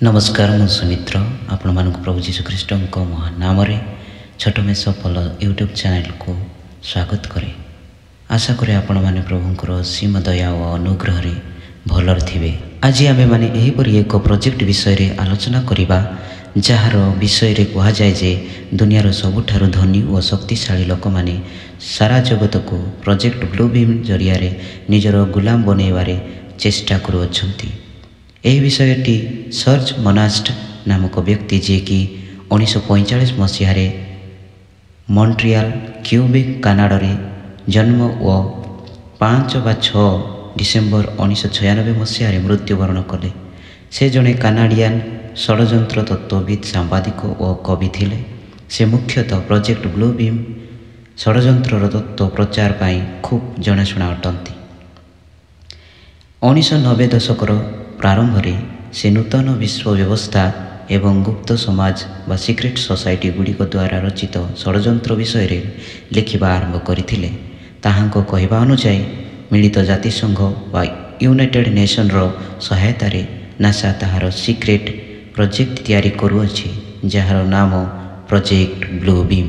नमस्कार मु सुमित्र आपण मानक प्रभु जीशु ख्रीष्ट महान नाम छोट मेष फल यूट्यूब चैनल को स्वागत करे। आशा करे आपण माने प्रभुंकर सीम दया और अनुग्रह रे भलर थिबे। आज आमे माने एही परि एक प्रोजेक्ट विषय रे आलोचना करिबा जार विषय रे कहा जाय जे दुनियार सबुठारु धनी और शक्तिशाली लोक माने सारा जगत को प्रोजेक्ट ब्लू बीम जरिया रे निजर गुलाम बनेबारे चेष्टा करूछंती। यह विषयटी सर्ज मोनास्ट नामक व्यक्ति जे कि 1945 मसीह मॉन्ट्रियल क्यूबेक कनाडा रे जन्म और 5 वा 6 डिसेम्बर 1996 मसीह मृत्युवरण कले। से जड़े कानाडियन षड्यंत्र तत्वविद सांबादिक और कवि थिले। से मुख्यतः प्रोजेक्ट ब्लू बीम षड्यंत्र तत्व प्रचार पाई खूब जनाशुना अटंती। 1990 दशकर प्रारंभ रे से नूतन विश्व व्यवस्था एवं गुप्त समाज व सिक्रेट सोसाइटी गुड़िक द्वारा रचित षड्यंत्र विषय रे लिखिबा आरंभ करथिले। ताहांको कहबा अनुसार मिलित जातिसंघ व यूनाइटेड नेशन रो सहायता रे नासा ताहार सिक्रेट प्रोजेक्ट तैयारी करूअछि जहार नाम प्रोजेक्ट ब्लू बीम।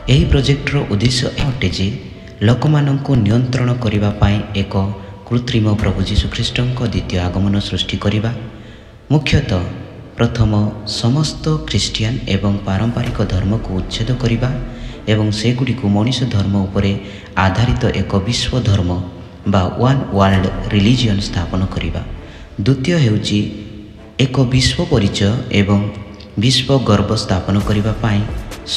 एही प्रोजेक्ट रो उद्देश्य अटे जे लोकमानंको नियंत्रण करिबा पाई एक कृत्रिम प्रभु जीशु ख्रीष्ट द्वितीय आगमन सृष्टि करिबा। मुख्यतः प्रथम समस्त ख्रीस्टियान एवं पारंपरिक धर्म को उच्छेद करिबा एवं सेगुड़ी को मनुष्य धर्म उपरे आधारित एक विश्व धर्म बा वन वर्ल्ड रिलीजियन स्थापन करिबा। द्वितीय हेउची एक विश्व परिचय एवं विश्व गर्व स्थापन करिबा पाई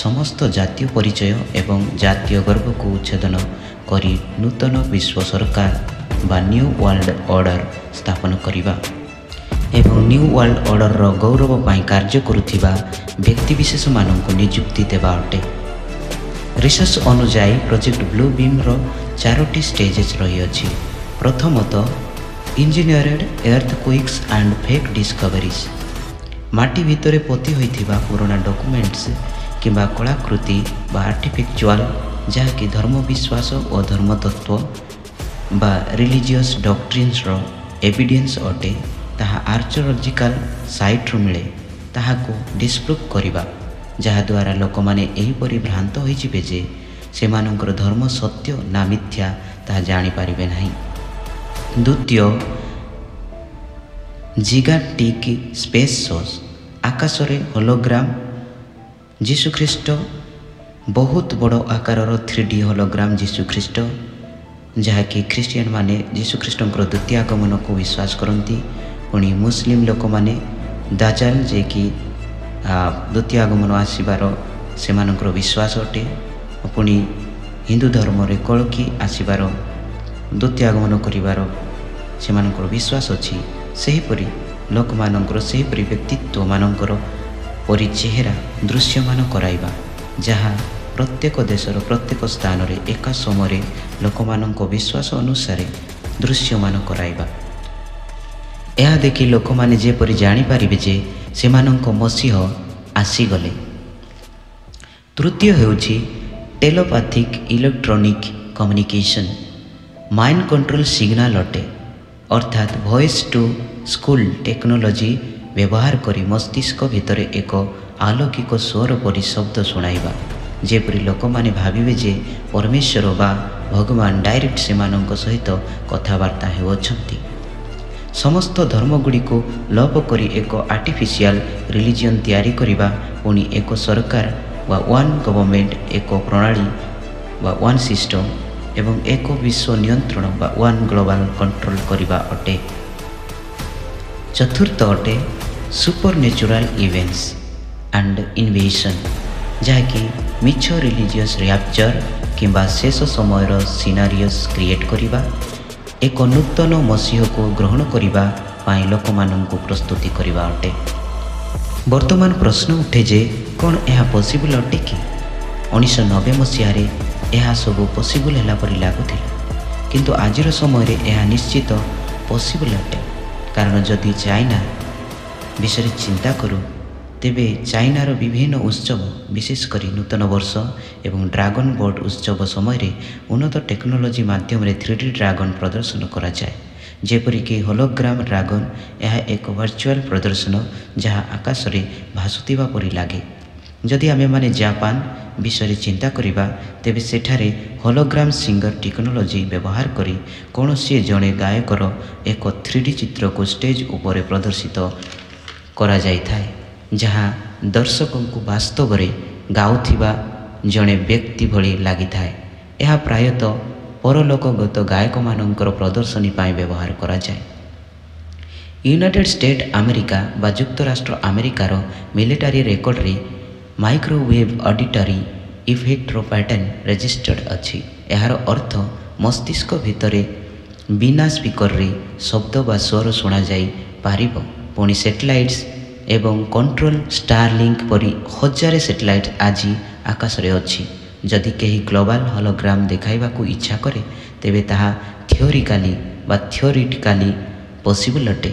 समस्त जातीय परिचय एवं जातीय गर्व को उच्छेदन करी नूतन विश्व सरकार बा न्यू वर्ल्ड ऑर्डर स्थापन करिबा एवं न्यू वर्ल्ड ऑर्डर रो गौरव पाई कार्य करुथिबा व्यक्ति विशेष माननको नियुक्ति देबा अटे। रिसर्च अनुसार प्रोजेक्ट ब्लू बीम रो 4टी स्टेजेस रही अछि। प्रथमतः engineered earthquakes and fake discoveries. माटी भितरे पोती होइथिबा पुराना डॉक्यूमेंट्स किबा कलाकृति बा आर्टिफैक्चुअल जहाँकि धर्म विश्वास और धर्म तत्व बा रिलीजियस डॉक्ट्रिन्स रो एविडेंस अटे ताहा आर्कियोलॉजिकल साइट रो मिले ताहाको डिस्प्रूव करिबा जहा द्वारा लोक माने एही परि भ्रांत होई जिवे जे सेमानकर धर्म सत्य ना मिथ्या ताहा जानि पारिबे नाही। द्वितीय जिगाटिक स्पेस सोर्स। आकाशरे होलोग्राम जीशु ख्रीष्ट बहुत बड़ आकारर 3D होलोग्राम जीशु ख्रीष्ट जहाँकि ख्रीस्टियन माने जीशु ख्रीष्ट द्वितीय आगमन को विश्वास करती। पुणी मुस्लिम लोक माने दाजाल जे कि द्वितीय आगमन आसबार से विश्वास अटे। पुणी हिंदू धर्म रे कलकी आसबार द्वितीय आगमन करिवार से विश्वास अच्छी। सेहीपरि लोक मानकर सेहीपरि व्यक्तित्व मानकर परि चेहरा दृश्यमान कराइबा जहाँ प्रत्येक देशर प्रत्येक स्थान रे एका समय लोकमानंको विश्वास अनुसार दृश्यमान कराइबा। यह देखि लोक माने जेपरि जानि पारिबे जे सेमानंको मसीह आसीगले। तृतीय हेउछि telepathic electronic communication. Mind control signal अटे अर्थात वॉइस टू स्कूल टेक्नोलॉजी व्यवहार करी मस्तिष्क भितरे एक अलौकिक स्वर परि शब्द सुनाइबा जेपरि लोक माने भाविबे जे परमेश्वर बा भगवान डायरेक्ट सेमानंक सहित कथबार्ता हेउछंती। समस्त धर्मगुड़ी को लोप करी एक आर्टिफिशियल रिलीजियन तैयारी करिबा पुणी एक सरकार वा वन गवर्नमेंट एक प्रणाली वा वन सिस्टम एवं एक विश्व नियंत्रण वा वन ग्लोबल कंट्रोल करिबा अटे। चतुर्थ अटे सुपरनेचुरल इवेंट्स एंड इन्वेशन जहाँकि मिछ रिलीजियस रैप्चर किंबा शेष समय सिनारियोस क्रिएट करिबा एक नूतन मसीह को ग्रहण करिबा पाई लोक माननकु प्रस्तुति करिबा अटे। वर्तमान प्रश्न उठे जे कौन यह पॉसिबल अटे कि 1990 मसीह यह सब पॉसिबल हैला परि लागुथिला किंतु आजिर समय रे यह निश्चित पॉसिबल अटे। कारण जदि चाइना विषय चिंता करू तेबे चाइनार विभिन्न उत्सव विशेषकर नूतन वर्ष एवं ड्रागन बोर्ड उत्सव समय उन्नत टेक्नोलोजी माध्यम 3D ड्रागन प्रदर्शन करा जाए ଯେପରିକି ହୋଲୋଗ୍ରାମ ଡ୍ରାଗନ୍। ଏହା ଏକ ଭର୍ଚୁଆଲ ପ୍ରଦର୍ଶନ ଯାହା ଆକାଶରେ ଭାସୁଥିବା ପରି ଲାଗେ। ଯଦି ଆମେମାନେ ଜାପାନ ବିଷୟରେ ଚିନ୍ତା କରିବା ତେବେ ସେଠାରେ ହୋଲୋଗ୍ରାମ ସିଙ୍ଗର ଟେକ୍ନୋଲୋଜି ବ୍ୟବହାର କରି କୌଣସି ଜଣେ ଗାୟକର ଏକ 3D ଚିତ୍ରକୁ ଷ୍ଟେଜ୍ ଉପରେ ପ୍ରଦର୍ଶିତ କରାଯାଇଥାଏ, ଯାହା ଦର୍ଶକଙ୍କୁ ବାସ୍ତବରେ ଗାଉଥିବା ଜଣେ ବ୍ୟକ୍ତି ଭଳି ଲାଗିଥାଏ। ଏହା ପ୍ରାୟତଃ ପରଲୋକଗତ ଗାୟକମାନଙ୍କର ପ୍ରଦର୍ଶନୀ ପାଇଁ ବ୍ୟବହାର କରାଯାଏ। ୟୁନାଇଟେଡ୍ ଷ୍ଟେଟ୍ ଆମେରିକା ବା ଯୁକ୍ତରାଷ୍ଟ୍ର ଆମେରିକାର ମିଲିଟାରୀ ରେକର୍ଡରେ ମାଇକ୍ରୋୱେଭ୍ ଅଡିଟରୀ ଇଫେକ୍ଟର ପ୍ୟାଟର୍ନ ରେଜିଷ୍ଟର୍ଡ ଅଛି। ଏହାର ଅର୍ଥ ମସ୍ତିଷ୍କ ଭିତରେ ବିନା ସ୍ପିକରରେ ଶବ୍ଦ ବା ସ୍ୱର ଶୁଣାଯାଇ ପାରିବ। ପୁଣି ସେଟେଲାଇଟ୍ସ ଏବଂ କଣ୍ଟ୍ରୋଲ ଷ୍ଟାରଲିଙ୍କ ପରି ହଜାରେ ସେଟେଲାଇଟ୍ ଆଜି ଆକାଶରେ ଅଛି। ଯଦି କେହି ଗ୍ଲୋବାଲ ହୋଲୋଗ୍ରାମ ଦେଖାଇବାକୁ ଇଚ୍ଛା କରେ ତେବେ ତାହା ଥିଓରିଟିକାଲି ପସିବଲ୍ ଅଟେ।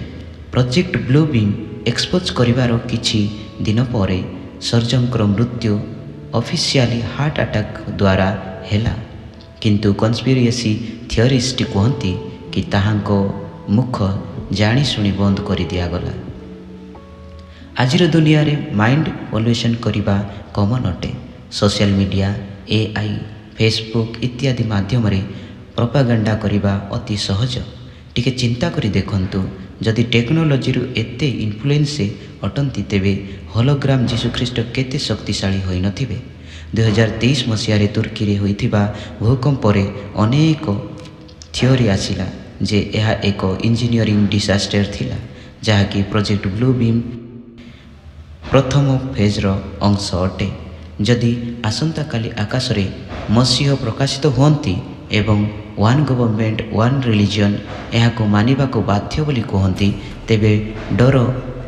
ପ୍ରୋଜେକ୍ଟ ବ୍ଲୁ ବିମ୍ ଏକ୍ସପୋଜ କରିବାର କିଛି ଦିନ ପରେ ସର୍ଜଙ୍କର ମୃତ୍ୟୁ ଅଫିସିଆଲି ହାର୍ଟ ଆଟାକ୍ ଦ୍ୱାରା ହେଲା, କିନ୍ତୁ କନ୍ସପିରେସି ଥିଓରିଷ୍ଟ କୁହନ୍ତି କି ତାହାଙ୍କ ମୁଖ ଜାଣିଶୁଣି ବନ୍ଦ କରିଦିଆଗଲା। ଆଜିର ଦୁନିଆରେ ମାଇଣ୍ଡ ପଲ୍ୟୁସନ୍ କରିବା କମନ୍ ଅଟେ। ସୋସିଆଲ ମିଡ଼ିଆ, AI, ଫେସବୁକ୍ ଇତ୍ୟାଦି ମାଧ୍ୟମରେ ପ୍ରୋପାଗାଣ୍ଡା କରିବା ଅତି ସହଜ। ଟିକେ ଚିନ୍ତା କରି ଦେଖନ୍ତୁ, ଯଦି ଟେକ୍ନୋଲୋଜିରୁ ଏତେ ଇନଫ୍ଲୁଏନ୍ସ ଅଟନ୍ତି ତେବେ ହୋଲୋଗ୍ରାମ ଯୀଶୁଖ୍ରୀଷ୍ଟ କେତେ ଶକ୍ତିଶାଳୀ ହୋଇନଥିବେ। 2023 ମସିହାରେ ତୁର୍କୀରେ ହୋଇଥିବା ଭୂକମ୍ପରେ ଅନେକ ଥିଓରି ଆସିଲା ଯେ ଏହା ଏକ ଇଞ୍ଜିନିୟରିଂ ଡିସାଷ୍ଟର ଥିଲା, ଯାହାକି ପ୍ରୋଜେକ୍ଟ ବ୍ଲୁ ବିମ୍ ପ୍ରଥମ ଫେଜ୍ର ଅଂଶ ଅଟେ। ଯଦି ଆସନ୍ତାକାଲି ଆକାଶରେ ମସିହ ପ୍ରକାଶିତ ହୁଅନ୍ତି ଏବଂ ୱାନ୍ ଗଭର୍ଣ୍ଣମେଣ୍ଟ ୱାନ୍ ରିଲିଜିଅନ୍ ଏହାକୁ ମାନିବାକୁ ବାଧ୍ୟ ବୋଲି କୁହନ୍ତି, ତେବେ ଡର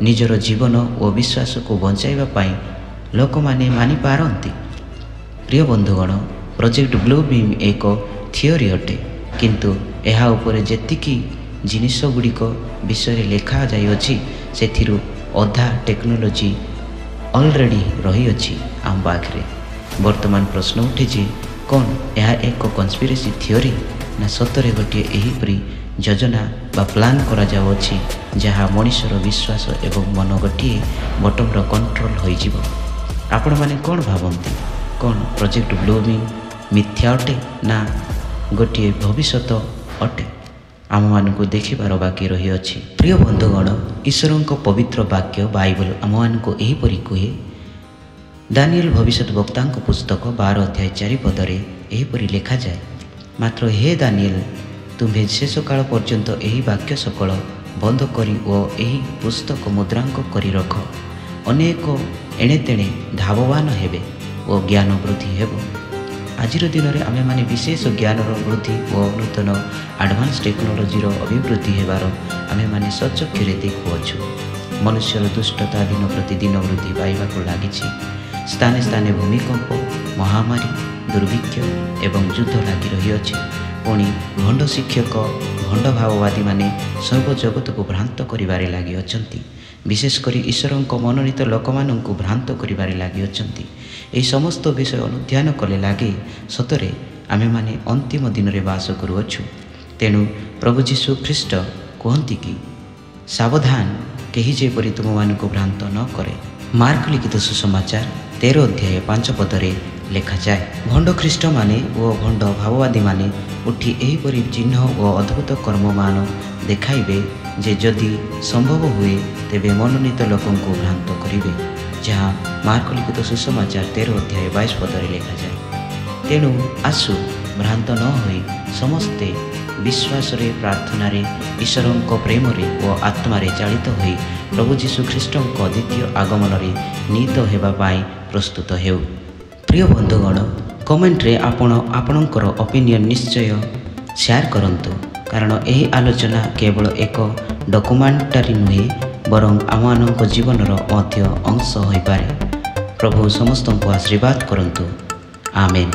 ନିଜର ଜୀବନ ଓ ବିଶ୍ୱାସକୁ ବଞ୍ଚାଇବା ପାଇଁ ଲୋକମାନେ ମାନିପାରନ୍ତି। ପ୍ରିୟ ବନ୍ଧୁଗଣ, ପ୍ରୋଜେକ୍ଟ ବ୍ଲୁ ବିମ୍ ଏକ ଥିଓରି ଅଟେ, କିନ୍ତୁ ଏହା ଉପରେ ଯେତିକି ଜିନିଷଗୁଡ଼ିକ ବିଷୟରେ ଲେଖାଯାଇଅଛି ସେଥିରୁ ଅଧା ଟେକ୍ନୋଲୋଜି ଅଲରେଡ଼ି ରହିଅଛି ଆମ ପାଖରେ। ବର୍ତ୍ତମାନ ପ୍ରଶ୍ନ ଉଠେ ଯେ କ'ଣ ଏହା ଏକ କନ୍ସପିରେସି ଥିଓରି ନା ସତରେ ଗୋଟିଏ ଏହିପରି ଯୋଜନା ବା ପ୍ଲାନ୍ କରାଯାଉଅଛି ଯାହା ମଣିଷର ବିଶ୍ୱାସ ଏବଂ ମନ ଗୋଟିଏ ବଟମର କଣ୍ଟ୍ରୋଲ ହୋଇଯିବ। ଆପଣମାନେ କ'ଣ ଭାବନ୍ତି? କ'ଣ ପ୍ରୋଜେକ୍ଟ ବ୍ଲୁ ବିମ୍ ମିଥ୍ୟା ଅଟେ ନା ଗୋଟିଏ ଭବିଷ୍ୟତ ଅଟେ? ଆମମାନଙ୍କୁ ଦେଖିବାର ବାକି ରହିଅଛି। ପ୍ରିୟ ବନ୍ଧୁଗଣ, ଈଶ୍ୱରଙ୍କ ପବିତ୍ର ବାକ୍ୟ ବାଇବଲ ଆମମାନଙ୍କୁ ଏହିପରି କୁହେ। ଦାନିଏଲ ଭବିଷ୍ୟତ ବକ୍ତାଙ୍କ ପୁସ୍ତକ 12 ଅଧ୍ୟାୟ 4 ପଦରେ ଏହିପରି ଲେଖାଯାଏ, ମାତ୍ର ହେ ଦାନିଏଲ, ତୁମ୍ଭେ ଶେଷ କାଳ ପର୍ଯ୍ୟନ୍ତ ଏହି ବାକ୍ୟ ସକଳ ବନ୍ଦ କରି ଓ ଏହି ପୁସ୍ତକ ମୁଦ୍ରାଙ୍କ କରି ରଖ। ଅନେକ ଏଣେତେଣେ ଧାବବାନ ହେବେ ଓ ଜ୍ଞାନ ବୃଦ୍ଧି ହେବ। ଆଜିର ଦିନରେ ଆମେମାନେ ବିଶେଷ ଜ୍ଞାନର ବୃଦ୍ଧି ଓ ନୂତନ ଆଡ଼ଭାନ୍ସ ଟେକ୍ନୋଲୋଜିର ଅଭିବୃଦ୍ଧି ହେବାର ଆମେମାନେ ସଚକ୍ଷୁରେ ଦେଖୁଅଛୁ। ମନୁଷ୍ୟର ଦୁଷ୍ଟତା ଦିନ ପ୍ରତିଦିନ ବୃଦ୍ଧି ପାଇବାକୁ ଲାଗିଛି। ସ୍ଥାନେ ସ୍ଥାନେ ଭୂମିକମ୍ପ, ମହାମାରୀ, ଦୁର୍ଭିକ୍ଷ ଏବଂ ଯୁଦ୍ଧ ଲାଗି ରହିଅଛି। ପୁଣି ଭଣ୍ଡ ଶିକ୍ଷକ, ଭଣ୍ଡ ଭାବବାଦୀମାନେ ସର୍ବଜଗତକୁ ଭ୍ରାନ୍ତ କରିବାରେ ଲାଗିଅଛନ୍ତି। ବିଶେଷ କରି ଈଶ୍ୱରଙ୍କ ମନୋନୀତ ଲୋକମାନଙ୍କୁ ଭ୍ରାନ୍ତ କରିବାରେ ଲାଗିଅଛନ୍ତି। ଏହି ସମସ୍ତ ବିଷୟ ଅନୁଧ୍ୟାନ କଲେ ଲାଗେ ସତରେ ଆମେମାନେ ଅନ୍ତିମ ଦିନରେ ବାସ କରୁଅଛୁ। ତେଣୁ ପ୍ରଭୁ ଯୀଶୁ ଖ୍ରୀଷ୍ଟ କୁହନ୍ତି କି ସାବଧାନ, କେହି ଯେପରି ତୁମମାନଙ୍କୁ ଭ୍ରାନ୍ତ ନ କରେ। ମାର୍କ ଲିଖିତ ସୁସମାଚାର 13 ଅଧ୍ୟାୟ 5 ପଦରେ ଲେଖାଯାଏ, ଭଣ୍ଡ ଖ୍ରୀଷ୍ଟମାନେ ଓ ଭଣ୍ଡ ଭାବବାଦୀମାନେ ଉଠି ଏହିପରି ଚିହ୍ନ ଓ ଅଦ୍ଭୁତ କର୍ମମାନ ଦେଖାଇବେ ଯେ ଯଦି ସମ୍ଭବ ହୁଏ ତେବେ ମନୋନୀତ ଲୋକଙ୍କୁ ଭ୍ରାନ୍ତ କରିବେ, ଯାହା ମାର୍କ ଲିଖିତ ସୁସମାଚାର 13 ଅଧ୍ୟାୟ 22 ପଦରେ ଲେଖାଯାଏ। ତେଣୁ ଆସୁ ଭ୍ରାନ୍ତ ନ ହୋଇ ସମସ୍ତେ ବିଶ୍ୱାସରେ, ପ୍ରାର୍ଥନାରେ, ଈଶ୍ୱରଙ୍କ ପ୍ରେମରେ ଓ ଆତ୍ମାରେ ଚାଳିତ ହୋଇ ପ୍ରଭୁ ଯୀଶୁ ଖ୍ରୀଷ୍ଟଙ୍କ ଦ୍ୱିତୀୟ ଆଗମନରେ ନୀତ ହେବା ପାଇଁ ପ୍ରସ୍ତୁତ ହେଉ। ପ୍ରିୟ ବନ୍ଧୁଗଣ, କମେଣ୍ଟରେ ଆପଣଙ୍କର ଓପିନିଅନ୍ ନିଶ୍ଚୟ ସେୟାର କରନ୍ତୁ, କାରଣ ଏହି ଆଲୋଚନା କେବଳ ଏକ ଡକୁମେଣ୍ଟାରୀ ନୁହେଁ ବରଂ ଆମମାନଙ୍କ ଜୀବନର ମଧ୍ୟ ଅଂଶ ହୋଇପାରେ। ପ୍ରଭୁ ସମସ୍ତଙ୍କୁ ଆଶୀର୍ବାଦ କରନ୍ତୁ। ଆମେନ୍।